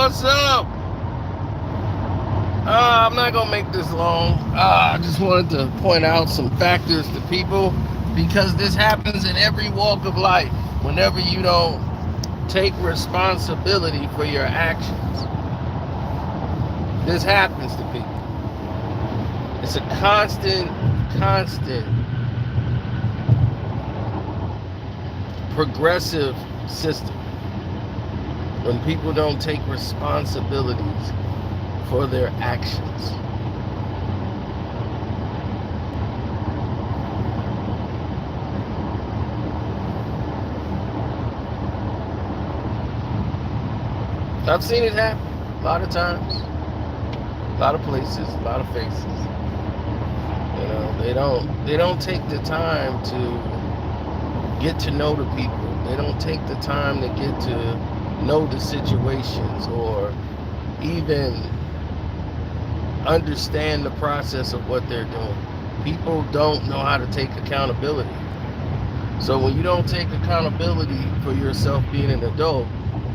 what's up? I'm not gonna make this long. I just wanted to point out some factors to people because this happens in every walk of life. Whenever you don't take responsibility for your actions, this happens to people. It's a constant progressive system. When people don't take responsibilities for their actions. I've seen it happen a lot of times, a lot of places, a lot of faces. You know, they don't take the time to get to know the people. They don't take the time to get to know the situations or even understand the process of what they're doing. People don't know how to take accountability. So when you don't take accountability for yourself being an adult,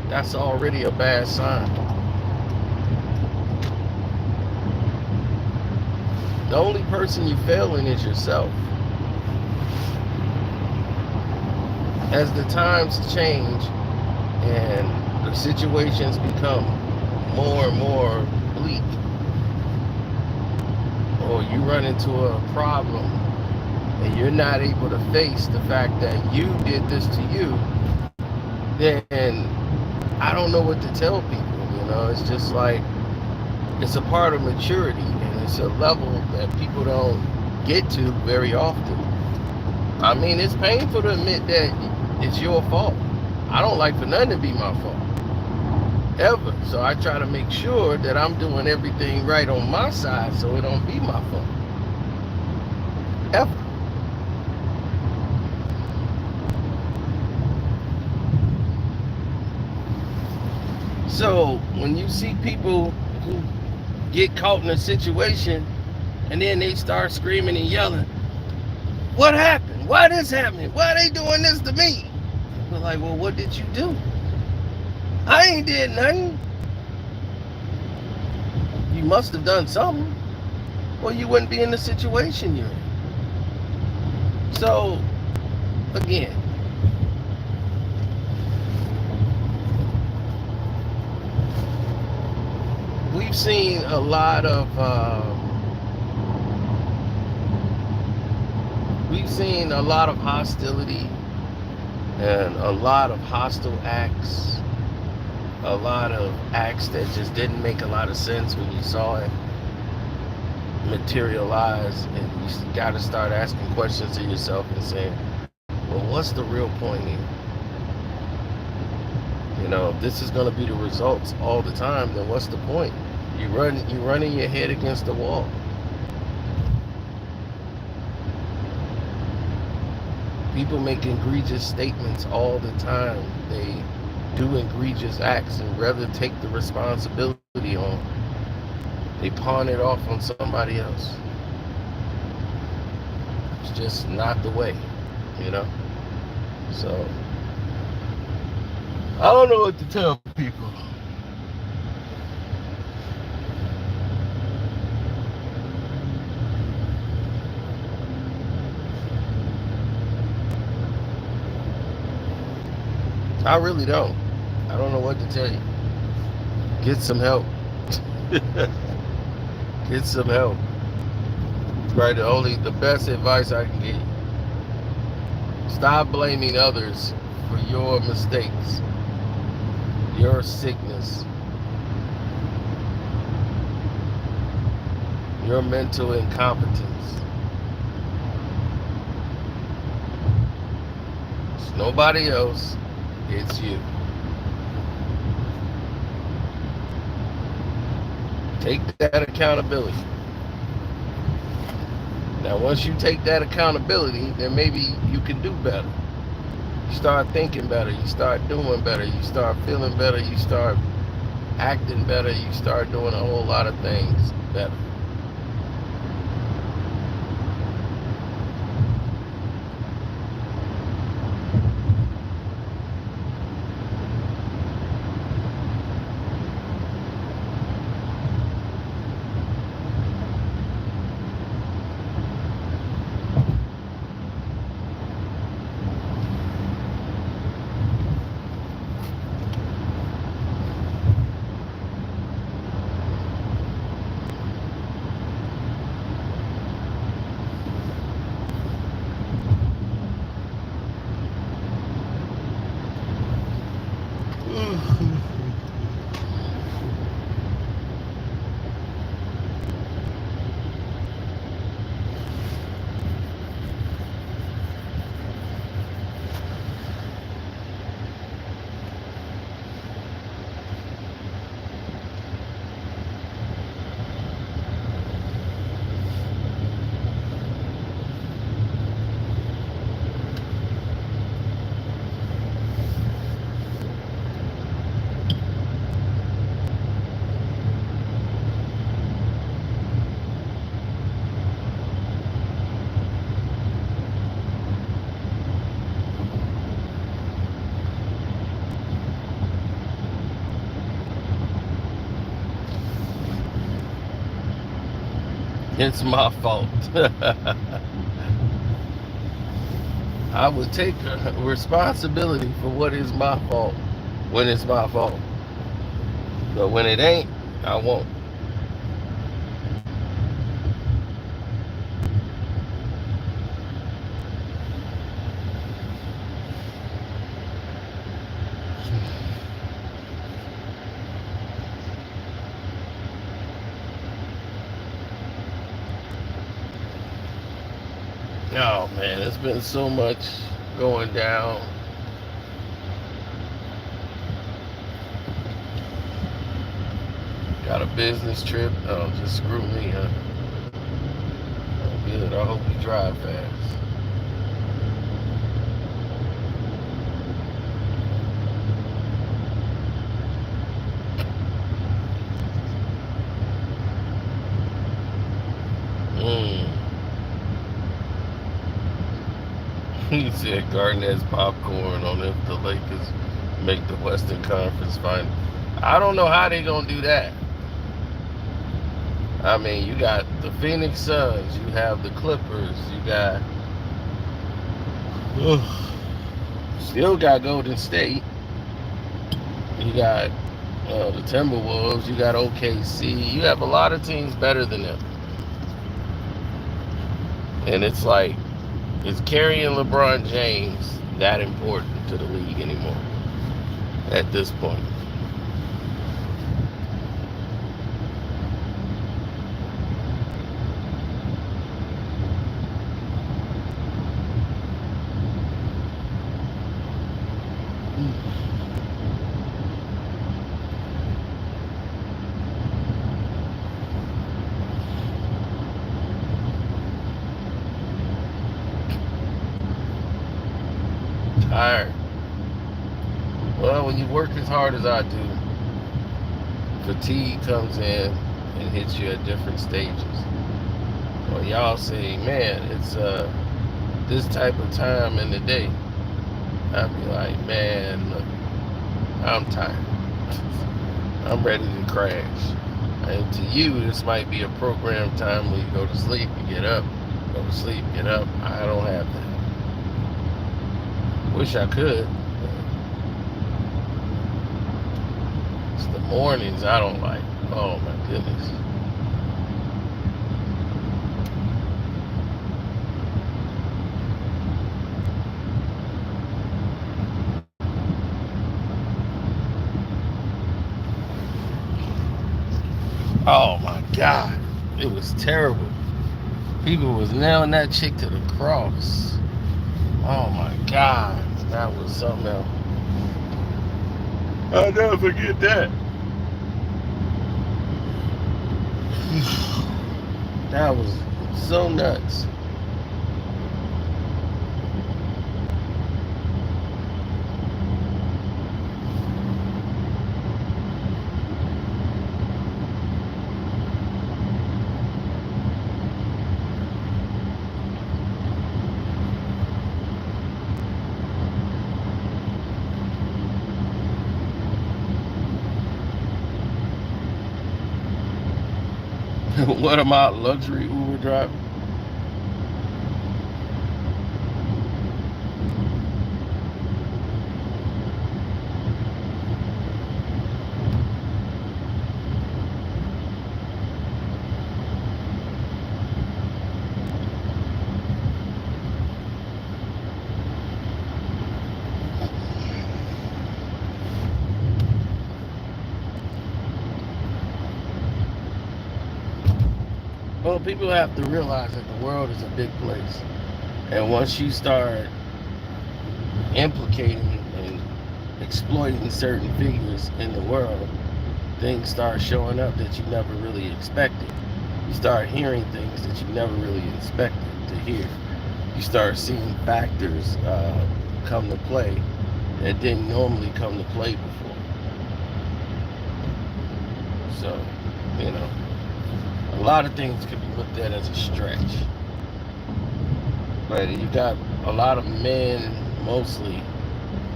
that's already a bad sign. The only person you're failing is yourself. As the times change and the situations become more and more bleak, or you run into a problem and you're not able to face the fact that you did this to you, then I don't know what to tell people. You know, it's just like it's a part of maturity and it's a level that people don't get to very often. I mean, it's painful to admit that it's your fault. I don't like for nothing to be my fault. Ever. So I try to make sure that I'm doing everything right on my side so it don't be my fault. Ever. So when you see people who get caught in a situation and then they start screaming and yelling, what happened? Why this happening? Why they doing this to me? We're like, well, what did you do? I ain't did nothing. You must have done something, or you wouldn't be in the situation you're in. So, again, we've seen a lot of hostility and a lot of hostile acts, a lot of acts that just didn't make a lot of sense when you saw it materialize, and you got to start asking questions to yourself and saying, well, what's the real point here? You know, if this is going to be the results all the time, then what's the point? You're running your head against the wall. People make egregious statements all the time. They do egregious acts, and rather take the responsibility on, they pawn it off on somebody else. It's just not the way, you know? So, I don't know what to tell people. I really don't. I don't know what to tell you. Get some help. Get some help. Right, the best advice I can give you. Stop blaming others for your mistakes, your sickness, your mental incompetence. It's nobody else, it's you. Take that accountability. Now, once you take that accountability, then maybe you can do better. You start thinking better, you start doing better, you start feeling better, you start acting better, you start doing a whole lot of things better. It's my fault. I would take responsibility for what is my fault when it's my fault. But when it ain't, I won't. Oh man, it's been so much going down. Got a business trip. Oh, just screw me, huh? Oh, good. I hope you drive fast. Mm. He said Garnett's popcorn on if the Lakers make the Western Conference final. I don't know how they gonna do that. I mean, you got the Phoenix Suns, you have the Clippers, you got still got Golden State, you got the Timberwolves, you got OKC, you have a lot of teams better than them, and it's like, is carrying LeBron James that important to the league anymore at this point? Tired. Well, when you work as hard as I do, fatigue comes in and hits you at different stages. Well, y'all say, man, it's this type of time in the day. I'd be like, man, look, I'm tired. I'm ready to crash. And to you, this might be a programmed time when you go to sleep, you get up, go to sleep, get up. I don't have that. Wish I could. It's the mornings I don't like. Oh my goodness. Oh my God. It was terrible. People was nailing that chick to the cross. Oh my God. That was something else. I'll never forget that. That was so nuts. What am I, luxury Uber driver? people have to realize that the world is a big place. And once you start implicating and exploiting certain figures in the world, things start showing up that you never really expected. You start hearing things that you never really expected to hear. You start seeing factors come to play that didn't normally come to play before. So, you know, a lot of things could be looked at as a stretch. But you got a lot of men, mostly,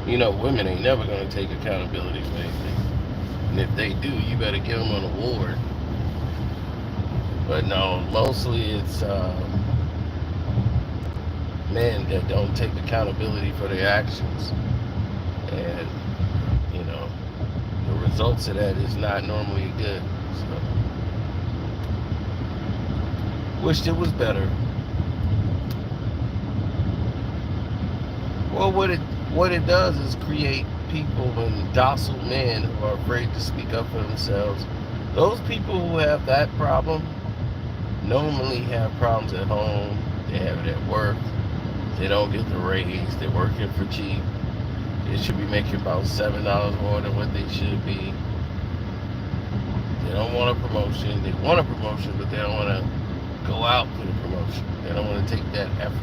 you know, women ain't never going to take accountability for anything. And if they do, you better give them an award. But no, mostly it's men that don't take accountability for their actions. And, you know, the results of that is not normally good. So, wished it was better. Well, what it does is create people and docile men who are afraid to speak up for themselves. Those people who have that problem normally have problems at home. They have it at work. They don't get the raise. They're working for cheap. They should be making about $7 more than what they should be. They don't want a promotion. They want a promotion, but they don't want to go out for the promotion. They don't want to take that effort.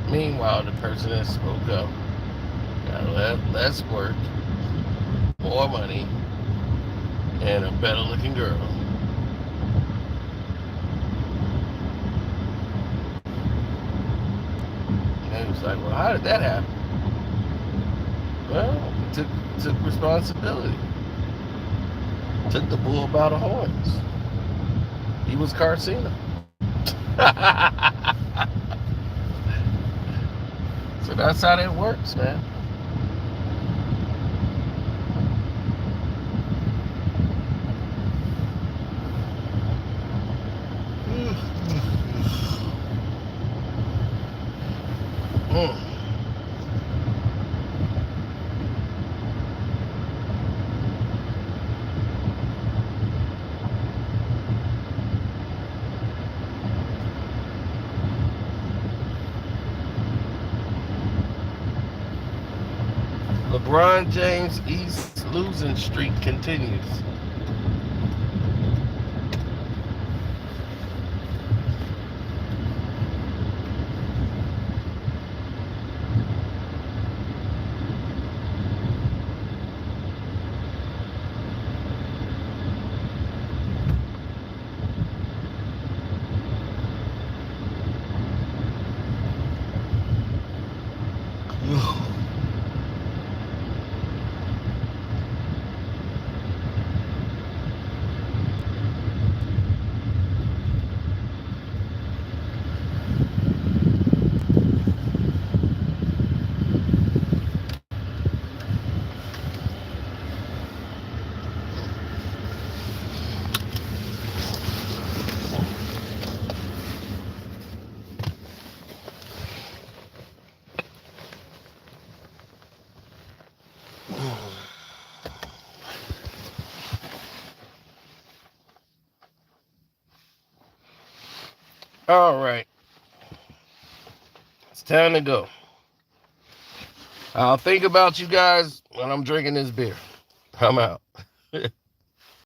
Meanwhile, the person that spoke up got less work, more money, and a better looking girl. And he was like, well, how did that happen? Well, took responsibility. Took the bull by the horns. He was Carcino. So that's how that works, man. LeBron James East losing streak continues. All right. It's time to go. I'll think about you guys when I'm drinking this beer. I'm out.